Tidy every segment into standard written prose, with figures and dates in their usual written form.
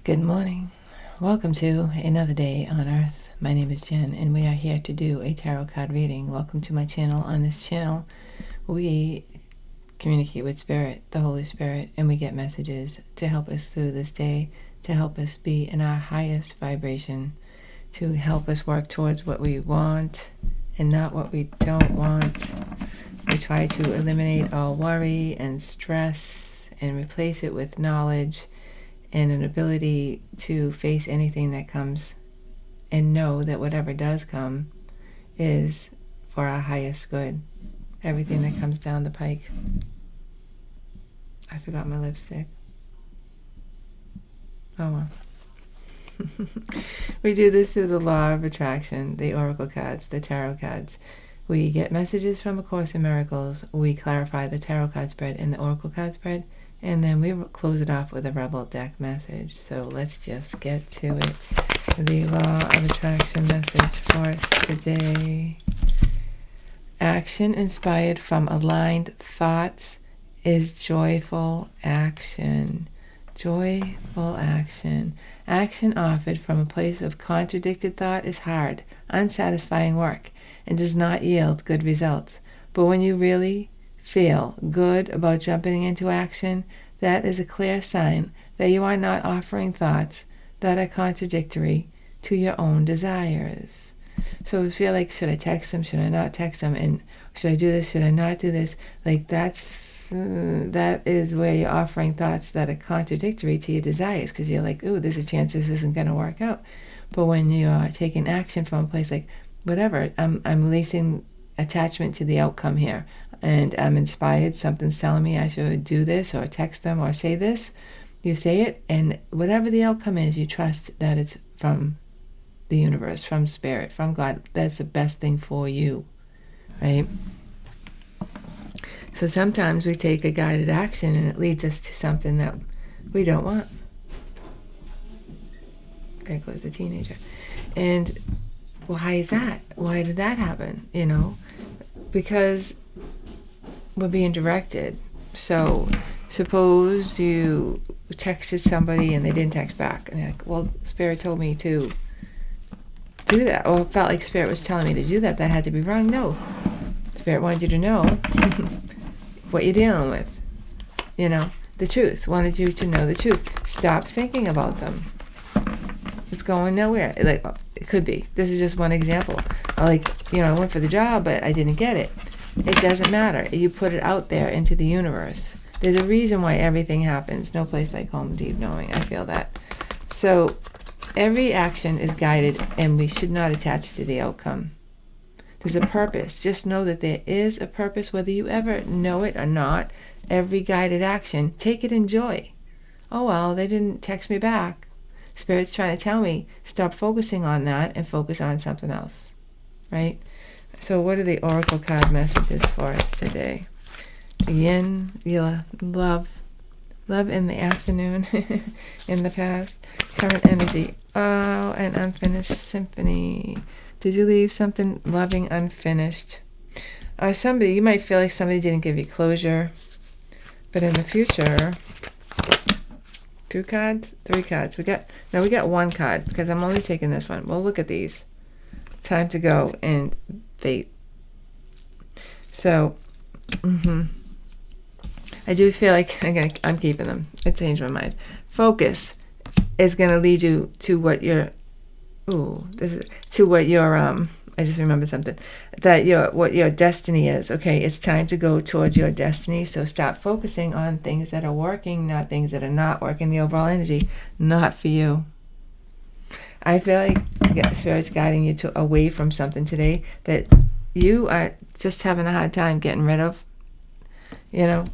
Good morning. Welcome to another day on Earth. My name is Jen, and we are here to do a tarot card reading. Welcome to my channel. On this channel, we communicate with Spirit, the Holy Spirit, and we get messages to help us through this day, to help us be in our highest vibration, to help us work towards what we want and not what we don't want. We try to eliminate all worry and stress and replace it with knowledge and an ability to face anything that comes and know that whatever does come is for our highest good. Everything that comes down the pike. I forgot my lipstick. Oh well. We do this through the law of attraction, the oracle cards, the tarot cards. We get messages from A Course in Miracles. We clarify the tarot card spread and the oracle card spread. And then we close it off with a Rebel deck message. So let's just get to it. The law of attraction message for us today. Action inspired from aligned thoughts is joyful action. Joyful action. Action offered from a place of contradicted thought is hard, unsatisfying work, and does not yield good results. But when you really feel good about jumping into action, that is a clear sign that you are not offering thoughts that are contradictory to your own desires. So if you feel like, should I text them, should I not text them, and should I do this, should I not do this, like that is where you're offering thoughts that are contradictory to your desires, because you're like, ooh, there's a chance this isn't going to work out. But when you are taking action from a place like, whatever, I'm releasing attachment to the outcome here, and I'm inspired, something's telling me I should do this or text them or say this. You say it, and whatever the outcome is, you trust that it's from the universe, from Spirit, from God. That's the best thing for you, right? So sometimes we take a guided action and it leads us to something that we don't want. There goes the teenager. And why is that? Why did that happen? Because we're being directed. So suppose you texted somebody and they didn't text back, and they're like, well, Spirit told me to do that, or felt like Spirit was telling me to do that. That had to be wrong. No, Spirit wanted you to know what you're dealing with. The truth. Wanted you to know the truth. Stop thinking about them. It's going nowhere. Like, it could be. This is just one example. I went for the job, but I didn't get it. It doesn't matter. You put it out there into the universe. There's a reason why everything happens. No place like home, deep knowing. I feel that. So every action is guided, and we should not attach to the outcome. There's a purpose. Just know that there is a purpose, whether you ever know it or not. Every guided action, take it in joy. Oh, well, they didn't text me back. Spirit's trying to tell me, stop focusing on that and focus on something else, right? So what are the oracle card messages for us today? Yin, love in the afternoon, in the past, current energy. Oh, an unfinished symphony. Did you leave something loving unfinished? You might feel like somebody didn't give you closure, but in the future, 2 cards, 3 cards. We got 1 card, because I'm only taking this one. We'll look at these. Time to go and fate. So, I do feel like I'm keeping them. I changed my mind. Focus is going to lead you to what your I just remembered something, what your destiny is. Okay, it's time to go towards your destiny. So stop focusing on things that are working, not things that are not working. The overall energy, not for you. I feel like Spirit's guiding you away from something today that you are just having a hard time getting rid of. And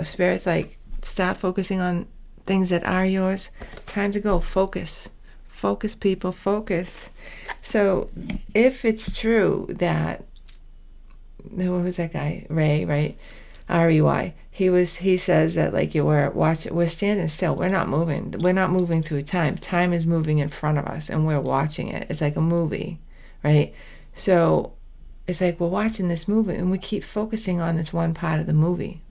Spirit's like, stop focusing on things that are yours. Time to go. Focus, people, focus. So if it's true that, what was that guy, Ray, right? R-E-Y. He says that we're standing still. We're not moving through time. Time is moving in front of us, and we're watching it. It's like a movie, right? So it's like we're watching this movie, and we keep focusing on this one part of the movie.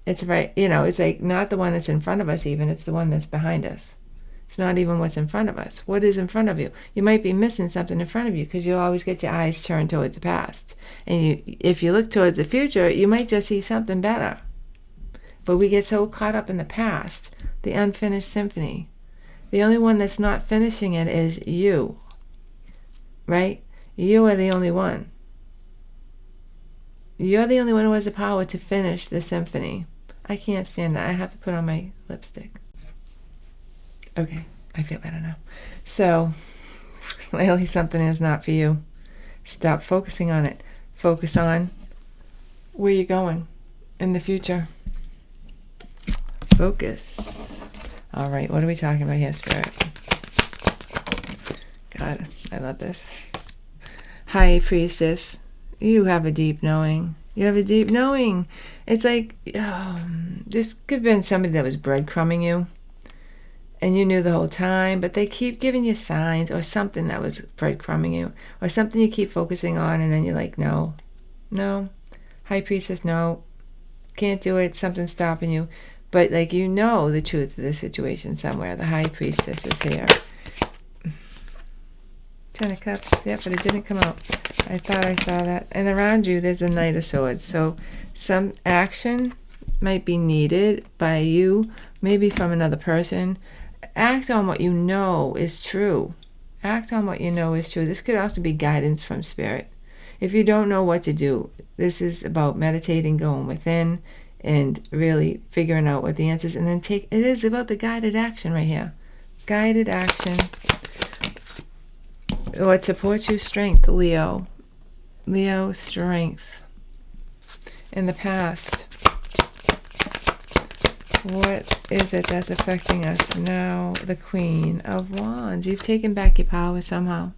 It's right, it's like not the one that's in front of us even, it's the one that's behind us. It's not even what's in front of us. What is in front of you? You might be missing something in front of you because you always get your eyes turned towards the past. And if you look towards the future, you might just see something better. But we get so caught up in the past, the unfinished symphony. The only one that's not finishing it is you. Right? You are the only one. You're the only one who has the power to finish the symphony. I can't stand that. I have to put on my lipstick. Okay, I feel better now. So, clearly something is not for you. Stop focusing on it. Focus on where you're going in the future. Focus. All right, what are we talking about here, Spirit? God, I love this. High Priestess, you have a deep knowing. You have a deep knowing. It's like, this could have been somebody that was breadcrumbing you, and you knew the whole time, but they keep giving you signs, or something that was breadcrumbing you, or something you keep focusing on, and then you're like, no. High Priestess, no. Can't do it. Something's stopping you. But like, the truth of the situation somewhere. The High Priestess is here. Ten of Cups. Yeah, but it didn't come out. I thought I saw that. And around you, there's a Knight of Swords. So some action might be needed by you, maybe from another person. Act on what you know is true. Act on what you know is true. This could also be guidance from Spirit. If you don't know what to do, this is about meditating, going within, and really figuring out what the answers, and then it is about the guided action right here. Guided action. What supports you? Strength, Leo. Leo, strength. In the past, what is it that's affecting us now? The Queen of Wands. You've taken back your power somehow.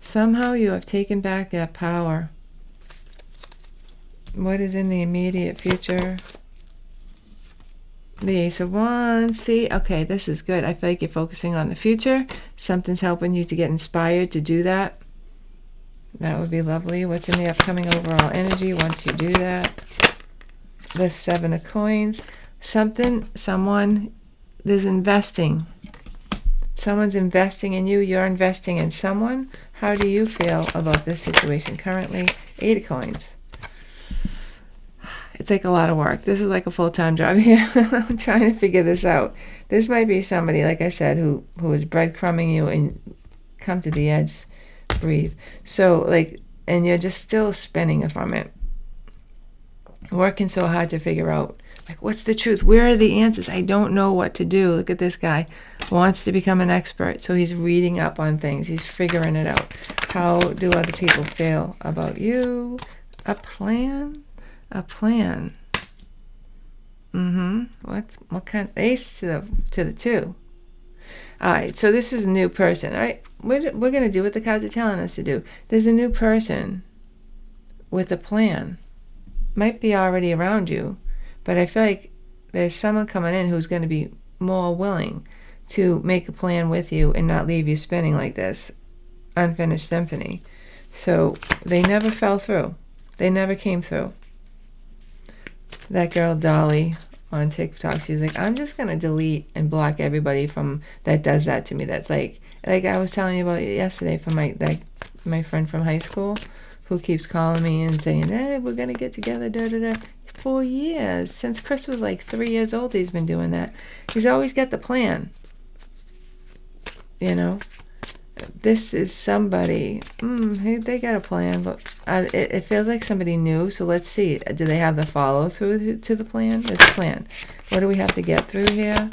Somehow you have taken back that power. What is in the immediate future? The Ace of Wands. See, okay, this is good. I feel like you're focusing on the future. Something's helping you to get inspired to do that. That would be lovely. What's in the upcoming overall energy once you do that? The Seven of Coins. Someone, there's investing. Someone's investing in you. You're investing in someone. How do you feel about this situation currently? Eight of Coins. It's like a lot of work. This is like a full-time job here. I'm trying to figure this out. This might be somebody, like I said, who is breadcrumbing you, and come to the edge, breathe. So, and you're just still spinning from it. Working so hard to figure out, what's the truth? Where are the answers? I don't know what to do. Look at this guy. Wants to become an expert. So he's reading up on things. He's figuring it out. How do other people feel about you? A plan? A plan. What kind? Ace to the 2. All right. So this is a new person. All right. We're gonna do what the cards are telling us to do. There's a new person with a plan. Might be already around you, but I feel like there's someone coming in who's going to be more willing to make a plan with you and not leave you spinning like this unfinished symphony. So they never fell through. They never came through. That girl Dolly on TikTok, she's like, I'm just going to delete and block everybody from that does that to me. That's like I was telling you about yesterday from my friend from high school who keeps calling me and saying, hey, we're going to get together, 4 years. Since Chris was 3 years old, he's been doing that. He's always got the plan. This is somebody, they got a plan, but it feels like somebody new, so let's see. Do they have the follow-through to the plan? There's a plan. What do we have to get through here?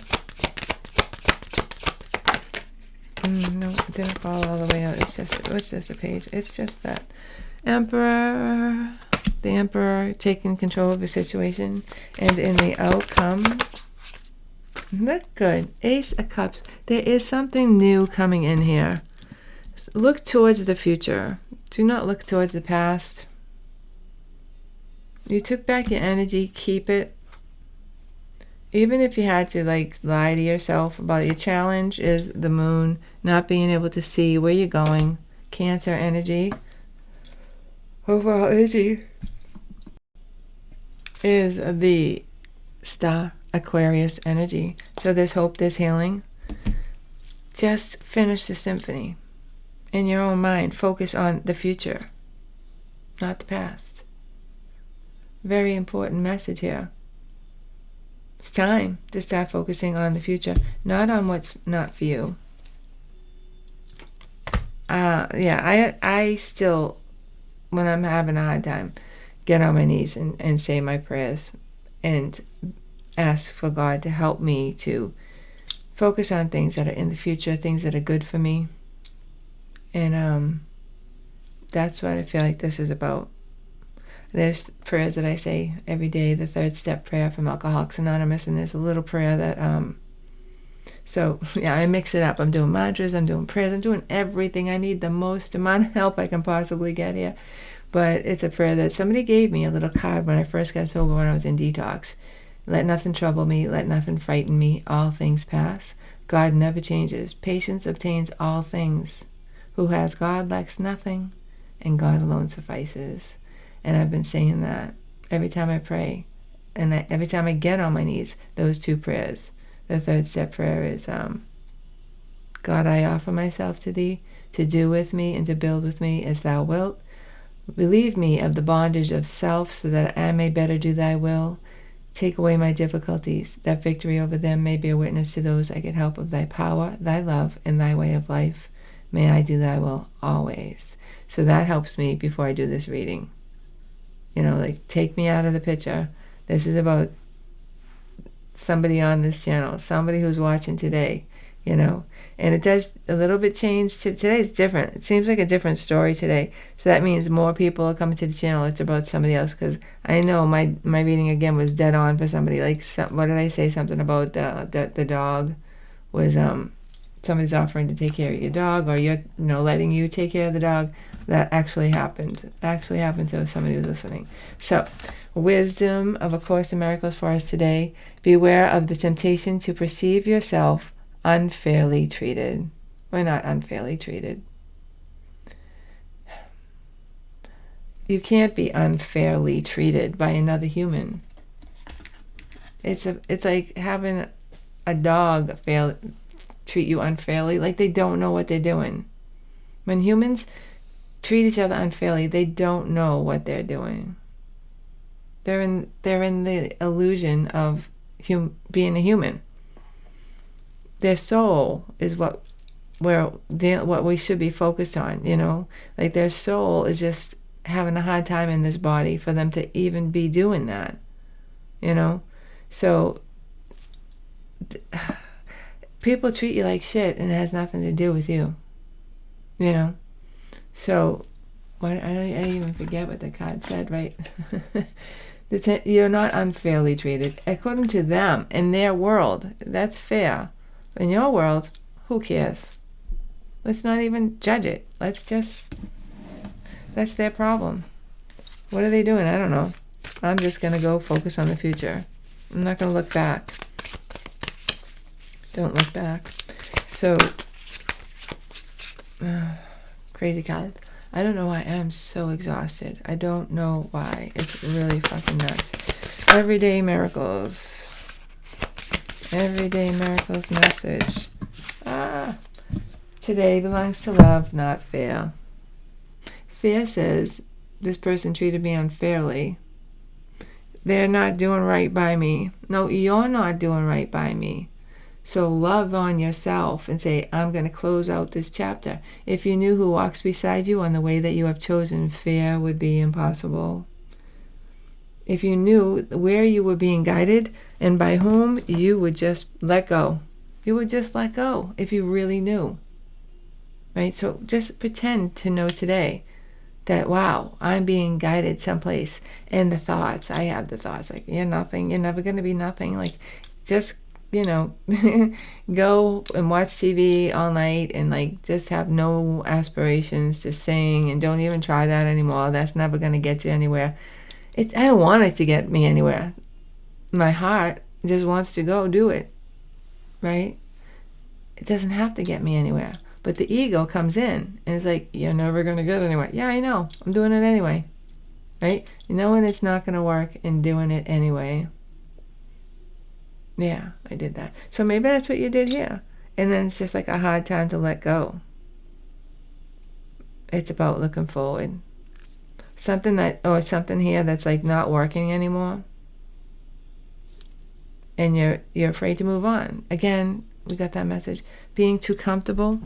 No, it didn't fall all the way out. It's just a page. It's just that. Emperor. The Emperor taking control of the situation. And in the outcome, look good. Ace of Cups. There is something new coming in here. Look towards the future. Do not look towards the past. You took back your energy. Keep it. Even if you had to lie to yourself about your challenge is the moon, not being able to see where you're going. Cancer energy. Overall energy. is the star Aquarius energy. So there's hope, there's healing. Just finish the symphony in your own mind. Focus on the future, not the past. Very important message here. It's time to start focusing on the future, not on what's not for you. I still, when I'm having a hard time, get on my knees and say my prayers and ask for God to help me to focus on things that are in the future, things that are good for me. And that's what I feel like this is about. There's prayers that I say every day, the 3rd step prayer from Alcoholics Anonymous, and there's a little prayer that, I mix it up. I'm doing mantras, I'm doing prayers, I'm doing everything. I need the most amount of help I can possibly get here. But it's a prayer that somebody gave me, a little card when I first got sober when I was in detox. Let nothing trouble me, let nothing frighten me, all things pass. God never changes. Patience obtains all things. Who has God lacks nothing, and God alone suffices. And I've been saying that every time I pray, and every time I get on my knees, those 2 prayers. The 3rd step prayer is, God, I offer myself to thee, to do with me and to build with me as thou wilt. Relieve me of the bondage of self, so that I may better do thy will. Take away my difficulties, that victory over them may be a witness to those I get help of thy power, thy love, and thy way of life. May I do thy will always. So that helps me before I do this reading. Take me out of the picture. This is about somebody on this channel, somebody who's watching today, And it does a little bit change. Today's different. It seems like a different story today. So that means more people are coming to the channel. It's about somebody else, because I know my reading again was dead on for somebody. What did I say? Something about the dog was somebody's offering to take care of your dog, or you're letting you take care of the dog. That actually happened. To somebody who's listening. So, wisdom of A Course in Miracles for us today. Beware of the temptation to perceive yourself unfairly treated. We're not unfairly treated. You can't be unfairly treated by another human. It's like having a dog treat you unfairly, like they don't know what they're doing. When humans treat each other unfairly, they don't know what they're doing. They're in the illusion of being a human. Their soul is what we should be focused on, Like their soul is just having a hard time in this body for them to even be doing that, So people treat you like shit, and it has nothing to do with you, So I even forget what the card said, right? You're not unfairly treated. According to them, in their world, that's fair. In your world, who cares? Let's not even judge it. That's their problem. What are they doing? I don't know. I'm just going to go focus on the future. I'm not going to look back. Don't look back. So, crazy card. I don't know why I'm so exhausted. I don't know why. It's really fucking nuts. Everyday miracles. Everyday miracles message. Today belongs to love, not fear. Fear says, this person treated me unfairly. They're not doing right by me. No, you're not doing right by me. So love on yourself and say, I'm going to close out this chapter. If you knew who walks beside you on the way that you have chosen, fear would be impossible. If you knew where you were being guided and by whom, you would just let go. You would just let go if you really knew. Right? So just pretend to know today that, wow, I'm being guided someplace. And the thoughts, I have the thoughts like, you're nothing, you're never going to be nothing. Like, just go and watch TV all night and just have no aspirations to sing, and don't even try that anymore. That's never going to get you anywhere. I don't want it to get me anywhere. My heart just wants to go do it, right? It doesn't have to get me anywhere. But the ego comes in and it's like, you're never going to get anywhere. Yeah, I know. I'm doing it anyway. right? Knowing it's not going to work and doing it anyway. Yeah, I did that. So maybe that's what you did here. And then it's just like a hard time to let go. It's about looking forward. Something here that's like not working anymore. And you're afraid to move on. Again, we got that message. Being too comfortable.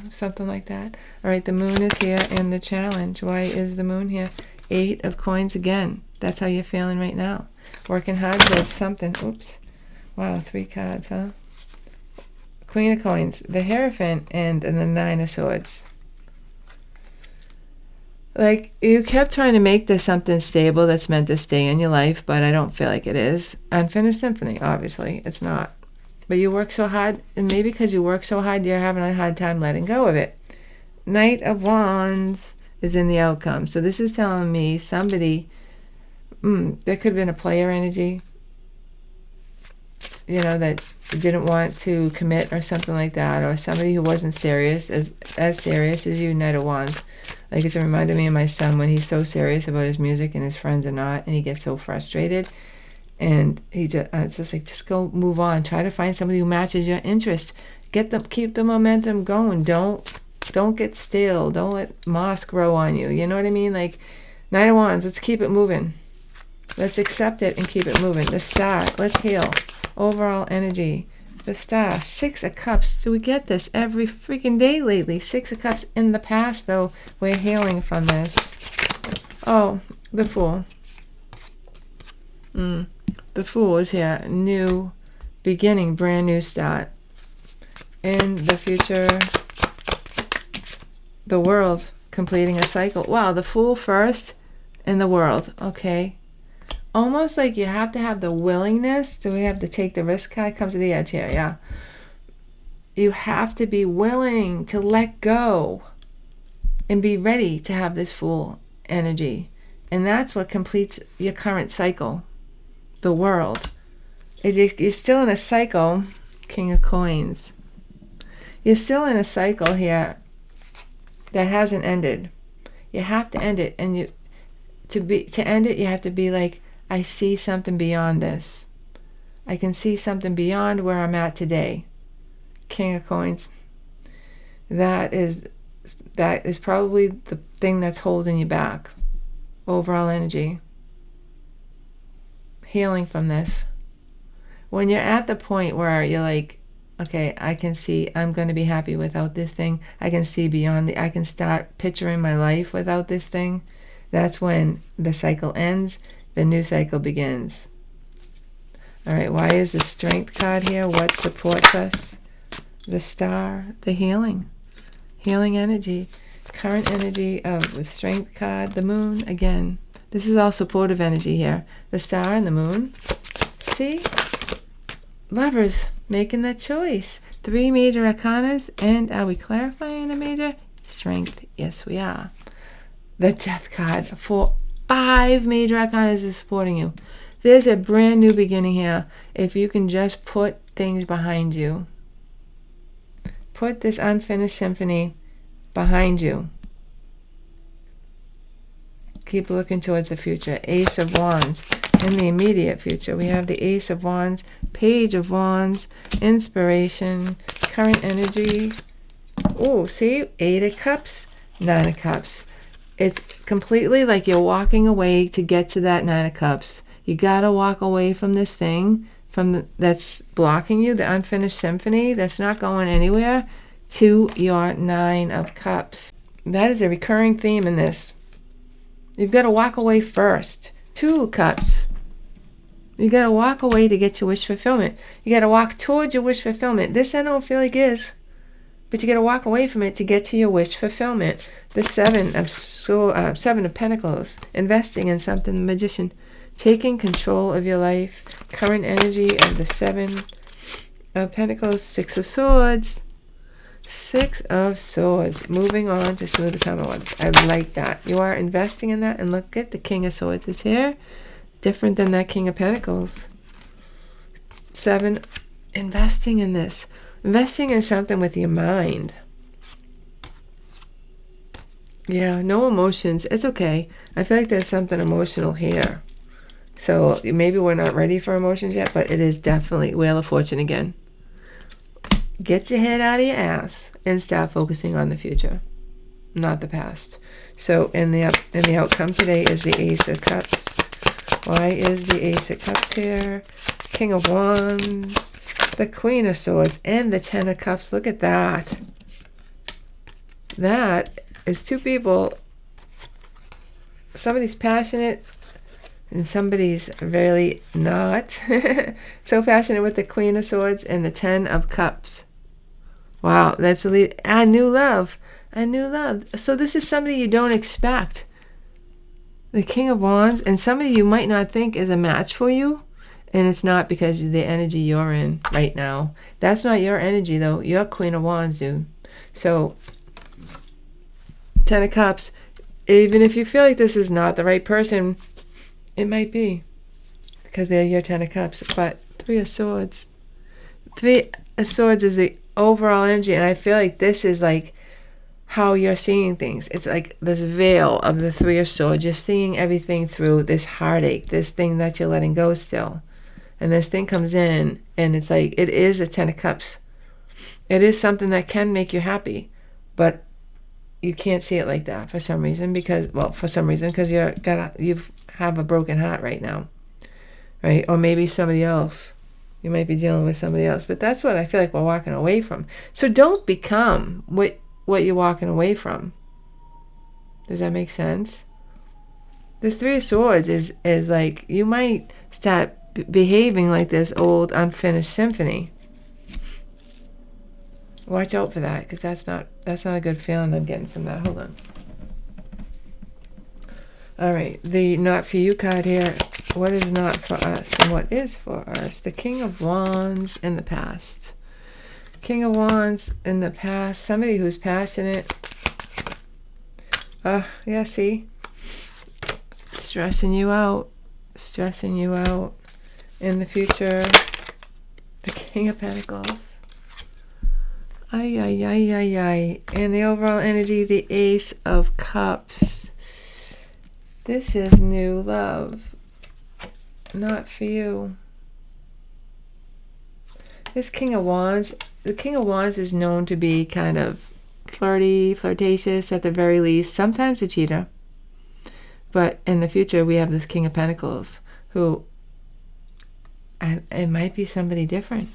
Something like that. All right, the moon is here and the challenge. Why is the moon here? 8 of coins again. That's how you're feeling right now. Working hard towards something. Oops. Wow, 3 cards, huh? Queen of coins, the Hierophant, and the 9 of swords. Like, you kept trying to make this something stable that's meant to stay in your life, but I don't feel like it is. Unfinished symphony, obviously. It's not. But you work so hard, and maybe because you work so hard, you're having a hard time letting go of it. Knight of Wands is in the outcome. So this is telling me somebody, there could have been a player energy, that didn't want to commit or something like that, or somebody who wasn't serious, as serious as you, Knight of Wands. Like, it's reminded me of my son when he's so serious about his music and his friends are not, and he gets so frustrated. And it's just like, just go move on. Try to find somebody who matches your interest. Keep the momentum going. Don't get stale. Don't let moss grow on you. You know what I mean? Like, Knight of Wands, let's keep it moving. Let's accept it and keep it moving. The Star, let's heal. Overall energy. The Star, 6 of Cups. Do we get this every freaking day lately? 6 of Cups. In the past, though, we're healing from this. Oh, the Fool. The Fool is here. New beginning, brand new start. In the future, the World, completing a cycle. Wow, the Fool first in the World. Okay. Almost like you have to have the willingness. Do we have to take the risk? Card comes to the edge here, yeah. You have to be willing to let go and be ready to have this Fool energy. And that's what completes your current cycle. The World. You're still in a cycle. King of Coins. You're still in a cycle here that hasn't ended. You have to end it. And to end it, you have to be like, I see something beyond this. I can see something beyond where I'm at today. King of Coins. That is probably the thing that's holding you back. Overall energy. Healing from this. When you're at the point where you're like, okay, I can see I'm going to be happy without this thing. I can see beyond I can start picturing my life without this thing. That's when the cycle ends. The new cycle begins. All right, why is the Strength card here? What supports us? The Star, the healing. Healing energy. Current energy of the Strength card. The Moon, again. This is all supportive energy here. The Star and the Moon. See? Lovers making that choice. 3 major arcanas. And are we clarifying a major? Strength. Yes, we are. The Death card for 5 major arcanas is supporting you. There's a brand new beginning here. If you can just put things behind you. Put this unfinished symphony behind you. Keep looking towards the future. Ace of Wands. In the immediate future, we have the Ace of Wands, Page of Wands, Inspiration, Current energy. Oh, see? 8 of Cups, 9 of Cups. It's completely like you're walking away to get to that 9 of Cups. You got to walk away from this thing that's blocking you, the unfinished symphony that's not going anywhere, to your 9 of Cups. That is a recurring theme in this. You've got to walk away first. 2 Cups. You got to walk away to get your wish fulfillment. You got to walk towards your wish fulfillment. This I don't feel like is. But you got to walk away from it to get to your wish fulfillment. The 7 of Pentacles. Investing in something. The Magician. Taking control of your life. Current energy of the 7 of Pentacles. 6 of Swords. 6 of Swords. Moving on to Smooth the Common Ones. I like that. You are investing in that. And look at the King of Swords is here. Different than that King of Pentacles. 7. Investing in this. Investing in something with your mind. Yeah, no emotions. It's okay. I feel like there's something emotional here. So maybe we're not ready for emotions yet, but it is definitely Wheel of Fortune again. Get your head out of your ass and start focusing on the future, not the past. So in the outcome today is the Ace of Cups. Why is the Ace of Cups here? King of Wands, the Queen of Swords, and the Ten of Cups. Look at that. That is two people. Somebody's passionate and somebody's really not. So passionate with the Queen of Swords and the Ten of Cups. Wow, that's a new love. A new love. So this is somebody you don't expect. The King of Wands, and somebody you might not think is a match for you. And it's not because of the energy you're in right now. That's not your energy, though. You're Queen of Wands, dude. So, Ten of Cups, even if you feel like this is not the right person, it might be. Because they're your Ten of Cups. But Three of Swords. Three of Swords is the overall energy. And I feel like this is like how you're seeing things. It's like this veil of the Three of Swords. You're seeing everything through this heartache, this thing that you're letting go still. And this thing comes in, and it's like, it is a Ten of Cups. It is something that can make you happy, but you can't see it like that for some reason, because you have a broken heart right now, right? Or maybe somebody else. You might be dealing with somebody else, but that's what I feel like we're walking away from. So don't become what you're walking away from. Does that make sense? This Three of Swords is like, you might start behaving like this old unfinished symphony. Watch out for that, because that's not a good feeling I'm getting from that. Hold on. All right, the not for you card here. What is not for us and what is for us? The King of Wands in the past. King of Wands in the past. Somebody who's passionate. Yeah, see? Stressing you out. Stressing you out. In the future, the King of Pentacles. Ay, ay, ay, ay, ay. And the overall energy, the Ace of Cups. This is new love. Not for you. This King of Wands, the King of Wands is known to be kind of flirty, flirtatious at the very least. Sometimes a cheater. But in the future, we have this King of Pentacles, who, it might be somebody different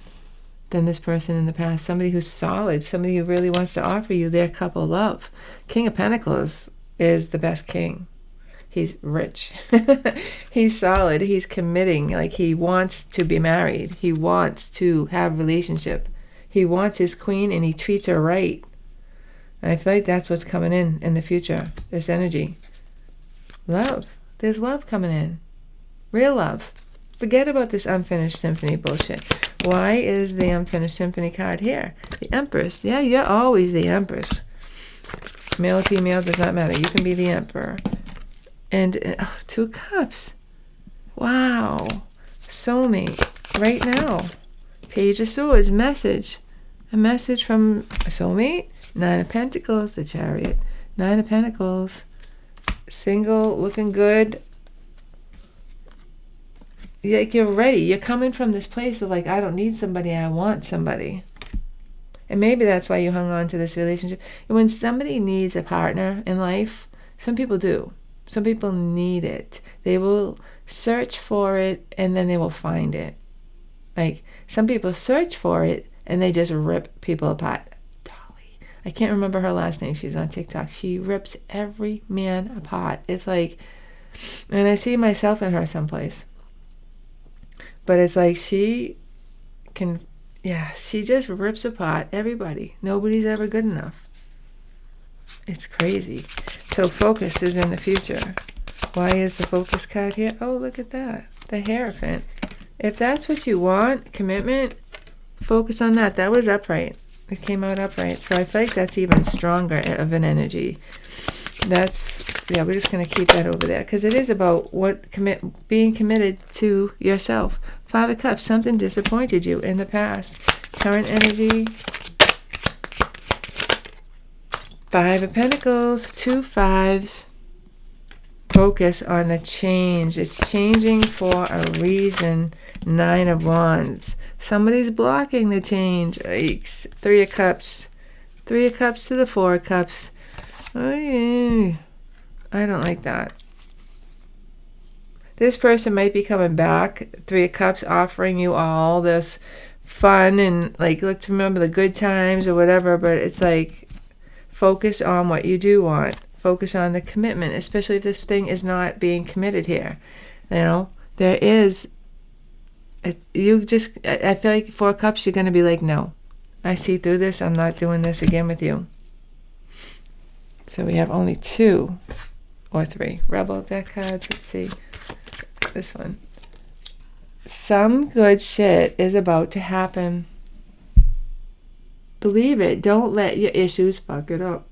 than this person in the past. Somebody who's solid. Somebody who really wants to offer you their cup of love. King of Pentacles is the best king. He's rich. He's solid. He's committing. Like, he wants to be married. He wants to have a relationship. He wants his queen, and he treats her right. And I feel like that's what's coming in the future. This energy. Love. There's love coming in. Real love. Forget about this unfinished symphony bullshit. Why is the unfinished symphony card here? The Empress. Yeah, you're always the Empress. Male or female, does not matter. You can be the Emperor. And Two of Cups. Wow. Soulmate. Right now. Page of Swords. Message. A message from a soulmate. Nine of Pentacles. The Chariot. Nine of Pentacles. Single. Looking good. Like, you're ready. You're coming from this place of like, I don't need somebody. I want somebody. And maybe that's why you hung on to this relationship. And when somebody needs a partner in life, some people do. Some people need it. They will search for it, and then they will find it. Like, some people search for it, and they just rip people apart. Dolly. I can't remember her last name. She's on TikTok. She rips every man apart. It's like, and I see myself in her someplace. But it's like she just rips apart everybody. Nobody's ever good enough. It's crazy. So focus is in the future. Why is the focus card here? Oh, look at that. The Hierophant. If that's what you want, commitment, focus on that. That was upright. It came out upright. So I feel like that's even stronger of an energy. We're just going to keep that over there, because it is about being committed to yourself. Five of Cups, something disappointed you in the past. Current energy. Five of Pentacles, 2 5s. Focus on the change. It's changing for a reason. 9 of Wands. Somebody's blocking the change. Yikes. 3 of Cups. 3 of Cups to the 4 of Cups. Oh, yeah. I don't like that. This person might be coming back. 3 of Cups, offering you all this fun and like, let's remember the good times or whatever. But it's like, focus on what you do want. Focus on the commitment, especially if this thing is not being committed here. You know, there is, you just, I feel like 4 Cups, you're going to be like, no, I see through this. I'm not doing this again with you. So we have only 2 or 3 Rebel deck cards. Let's see. This one. Some good shit is about to happen. Believe it. Don't let your issues fuck it up.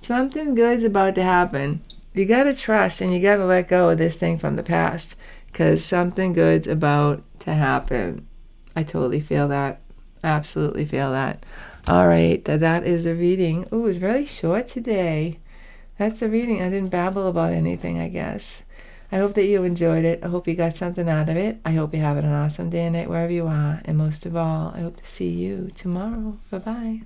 Something good's about to happen. You got to trust and you got to let go of this thing from the past, because something good's about to happen. I totally feel that. Absolutely feel that. All right, that is the reading. Oh, it was really short today. That's the reading. I didn't babble about anything, I guess. I hope that you enjoyed it. I hope you got something out of it. I hope you're having an awesome day and night wherever you are. And most of all, I hope to see you tomorrow. Bye-bye.